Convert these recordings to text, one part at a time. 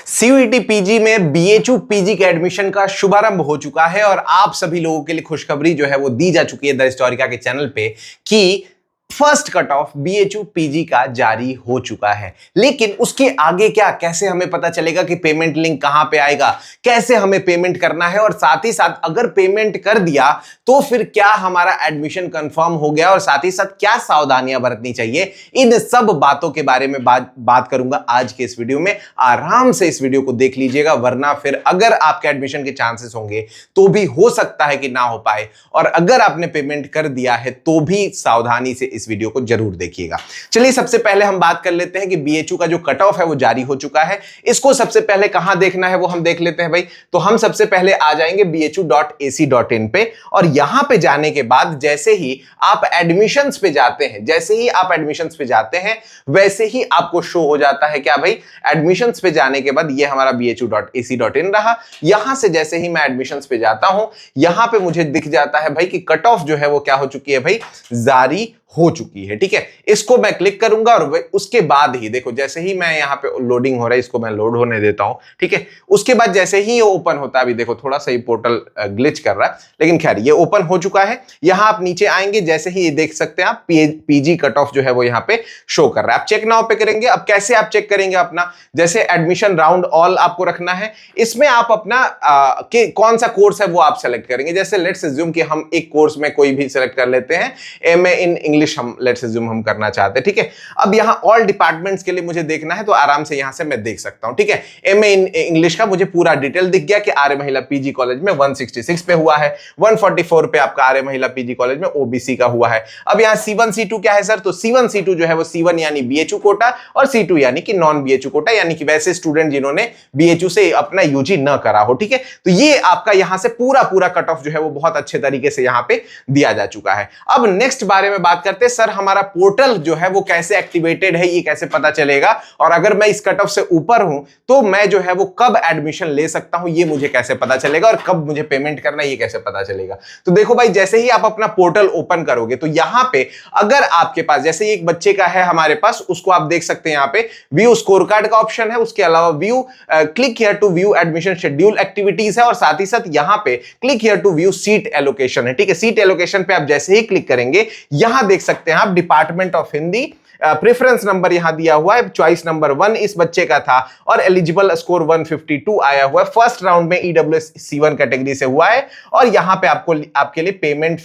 CUET PG में BHU PG के admission का शुभारंभ हो चुका है और आप सभी लोगों के लिए खुशखबरी जो है वो दी जा चुकी है द हिस्टोरिका के चैनल पे कि first cut off BHU PG का जारी हो चुका है। लेकिन उसके आगे क्या, कैसे हमें पता चलेगा कि पेमेंट लिंक कहां पे आएगा, कैसे हमें पेमेंट करना है और साथ ही साथ अगर पेमेंट कर दिया तो फिर क्या हमारा एडमिशन कंफर्म हो गया और साथ ही साथ क्या सावधानियां बरतनी चाहिए, इन सब बातों के बारे में बात करूंगा आज के इस वीडियो में। आराम से इस वीडियो को देख लीजिएगा, वरना फिर अगर आपके एडमिशन के चांसेस होंगे तो भी हो सकता है कि ना हो पाए, और अगर आपने पेमेंट कर दिया है तो भी सावधानी से इस वीडियो को जरूर देखिएगा। चलिए सबसे पहले हम बात कर लेते हैं कि बीएचयू का जो कट ऑफ है वो जारी हो चुका है। इसको सबसे पहले कहां देखना है वो हम देख लेते हैं भाई। तो हम सबसे पहले आ जाएंगे bhu.ac.in पे, और यहां पे जाने के बाद जैसे ही आप एडमिशंस पे जाते हैं वैसे ही आपको शो हो जाता है क्या भाई, एडमिशंस पे जाने के बाद ये हमारा bhu.ac.in रहा। यहां से जैसे ही मैं एडमिशंस पे जाता हूं, यहां पे मुझे दिख जाता है भाई कि कट ऑफ जो है वो क्या हो चुकी है भाई, जारी हो चुकी है। ठीक है, इसको मैं क्लिक करूंगा और उसके बाद ही देखो, जैसे ही मैं यहां पे लोडिंग हो रहा है, इसको मैं लोड होने देता हूं। ठीक है, उसके बाद जैसे ही ये ओपन होता है, अभी देखो थोड़ा सा ये पोर्टल ग्लिच कर रहा है, लेकिन खैर ये ओपन हो चुका है। यहां आप नीचे आएंगे, जैसे ही ये देख सकते हैं आप पीजी कट ऑफ जो है वो यहां पे शो कर रहा है। आप चेक नाउ पे करेंगे। अब कैसे आप चेक करेंगे अपना, जैसे एडमिशन राउंड ऑल आपको रखना है, इसमें आप अपना कौन सा कोर्स है वो आप सेलेक्ट करेंगे। जैसे लेट्स अज्यूम कि हम एक कोर्स में कोई भी सेलेक्ट कर लेते हैं, एमए इन इंग्लिश हम लेट्स अज्यूम हम करना चाहते हैं। ठीक है, अब यहां ऑल डिपार्टमेंट्स के लिए मुझे देखना है, तो आराम से यहां से मैं देख सकता हूं। ठीक है, एमए इन इंग्लिश का मुझे पूरा डिटेल दिख गया कि आर्य महिला पीजी कॉलेज में 166 पे हुआ है, 144 पे आपका आर्य महिला पीजी कॉलेज में ओबीसी का हुआ है। अब यहां C1 C2 क्या है सर, तो C1 C2 जो है वो C1 यानी बीएचयू कोटा और C2 यानी कि नॉन बीएचयू कोटा, यानी कि वैसे स्टूडेंट जिन्होंने बीएचयू से अपना यूजी न करा हो। ठीक है, तो ये आपका यहां से पूरा कट ऑफ जो है वो बहुत अच्छे तरीके से यहां पे दिया जा चुका है। अब नेक्स्ट बारे में बात करते हैं, सर हमारा पोर्टल जो है वो कैसे एक्टिवेटेड है, ये कैसे पता चलेगा, और अगर मैं इस कट ऑफ से ऊपर हूं तो मैं जो है वो कब एडमिशन ले सकता हूं, ये मुझे कैसे पता चलेगा, और कब मुझे पेमेंट करना है ये कैसे पता चलेगा। तो देखो भाई, जैसे ही आप अपना पोर्टल ओपन करोगे तो यहां पे अगर आपके पास जैसे एक बच्चे का है हमारे पास, उसको आप देख सकते हैं यहां पे व्यू स्कोर कार्ड का ऑप्शन है, उसके अलावा view click here to view admission schedule activities है, और साथ ही साथ यहां पे click here to view seat allocation है। ठीक है, सीट एलोकेशन पे आप जैसे ही क्लिक करेंगे, यहां देख सकते हैं आप department of Hindi, preference number यहां दिया हुआ है, चॉइस नंबर 1 इस बच्चे का था और एलिजिबल स्कोर 152 आया हुआ है। फर्स्ट राउंड में ईडब्ल्यूएस C1 कैटेगरी से हुआ है, और यहां पे आपके लिए पे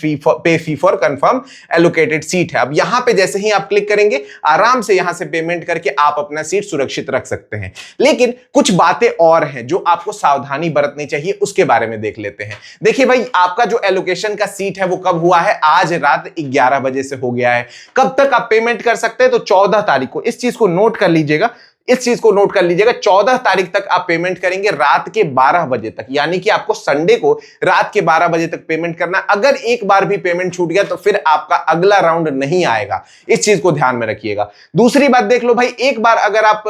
fee for confirm allocated seat है। अब यहां पे जैसे ही आप क्लिक करेंगे, आराम से यहां से पेमेंट करके आप अपना सीट सुरक्षित रख सकते हैं। लेकिन कुछ बातें और हैं जो आपको सावधानी बरतनी चाहिए, उसके बारे में देख लेते हैं। देखिए भाई, आपका जो एलोकेशन का सीट है वो कब हुआ है, आज रात 11 बजे से हो गया है। कब तक आप पेमेंट कर सकते हैं, तो 14 तारीख को, इस चीज को नोट कर लीजिएगा, 14 तारीख तक आप पेमेंट करेंगे रात के 12 बजे तक, यानी कि आपको संडे को रात के 12 बजे तक पेमेंट करना। अगर एक बार भी पेमेंट छूट गया तो फिर आपका अगला राउंड नहीं आएगा, इस चीज को ध्यान में रखिएगा। दूसरी बात देख लो भाई, एक बार अगर आप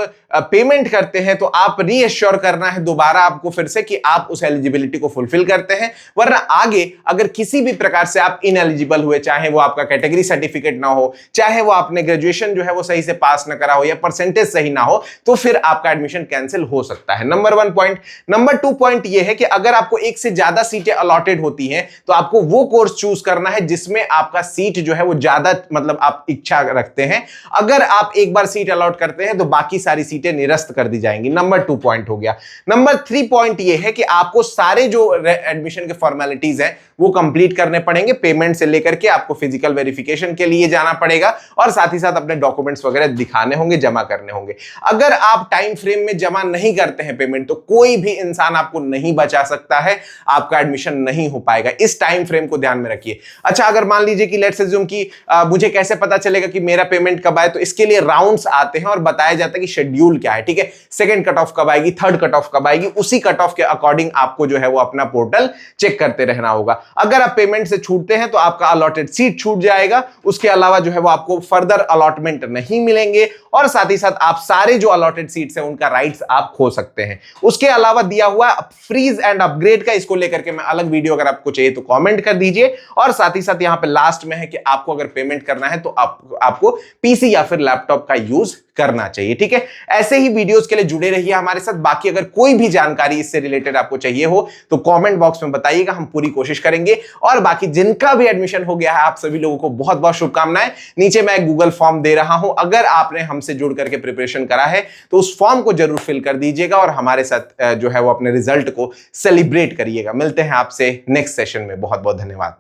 पेमेंट करते हैं तो आप रीएश्योर करना है दोबारा आपको फिर से कि आप उस एलिजिबिलिटी को फुलफिल करते हैं, वरना आगे अगर किसी भी प्रकार से आप इनएलिजिबल हुए, चाहे वो आपका कैटेगरी सर्टिफिकेट ना हो, चाहे वो आपने ग्रेजुएशन जो है वो सही से पास ना करा हो या परसेंटेज सही ना हो, तो फिर आपका एडमिशन कैंसिल हो सकता है। Number 1 point. नंबर 2 पॉइंट यह है कि अगर आपको एक से ज्यादा सीटें अलॉटेड होती हैं तो आपको वो कोर्स चूज करना है जिसमें आपका सीट जो है वो ज्यादा, मतलब आप इच्छा रखते हैं। अगर आप एक बार सीट अलॉट करते हैं तो बाकी सारी सीटें निरस्त कर दी जाएंगी। नंबर 2 पॉइंट हो गया। नंबर 3 पॉइंट यह है कि आपको सारे जो एडमिशन के फॉर्मेलिटीज हैं वो कंप्लीट करने पड़ेंगे, पेमेंट से लेकर के आपको फिजिकल वेरिफिकेशन के लिए जाना पड़ेगा, और साथ ही साथ अपने डॉक्यूमेंट्स वगैरह दिखाने होंगे, जमा करने होंगे। अगर आप टाइम फ्रेम में जमा नहीं करते हैं पेमेंट, तो कोई भी इंसान आपको नहीं बचा सकता है, आपका एडमिशन नहीं हो पाएगा। इस टाइम फ्रेम को ध्यान में रखिए। अच्छा, अगर मान लीजिए कि लेट्स अज्यूम कि मुझे कैसे पता चलेगा कि मेरा पेमेंट कब आए, तो इसके लिए राउंड्स आते हैं और बताया जाता है कि शेड्यूल क्या है। ठीक है, सेकंड कट ऑफ कब आएगी, थर्ड कट ऑफ कब आएगी, उसी कट ऑफ के अकॉर्डिंग आपको जो है वो अपना पोर्टल चेक करते रहना होगा। अगर आप पेमेंट से छूटते हैं तो आपका अलॉटेड सीट छूट जाएगा, उसके अलावा जो है वो आपको फर्दर अलॉटमेंट नहीं मिलेंगे, और साथ ही साथ आप सारे जो अलॉटेड सीट्स हैं उनका राइट्स आप खो सकते हैं। उसके अलावा दिया हुआ फ्रीज एंड अपग्रेड का, इसको लेकर के मैं अलग वीडियो अगर आपको चाहिए तो कमेंट कर दीजिए। और साथ ही साथ यहां पे लास्ट में है कि आपको अगर पेमेंट करना है तो आपको पीसी या फिर लैपटॉप का यूज करना चाहिए। ठीक है, ऐसे ही वीडियोस के लिए जुड़े रहिए हमारे साथ। बाकी अगर कोई भी जानकारी इससे रिलेटेड आपको चाहिए हो तो कमेंट बॉक्स में बताइएगा, हम पूरी कोशिश करेंगे। और बाकी जिनका भी एडमिशन हो गया है, आप सभी लोगों को बहुत बहुत शुभकामनाएं। नीचे मैं गूगल फॉर्म दे रहा हूं, अगर आपने हमसे जुड़ करके प्रिपरेशन करा है तो उस फॉर्म को जरूर फिल कर दीजिएगा और हमारे साथ जो है वो अपने रिजल्ट को सेलिब्रेट करिएगा। मिलते हैं आपसे नेक्स्ट सेशन में। बहुत बहुत धन्यवाद।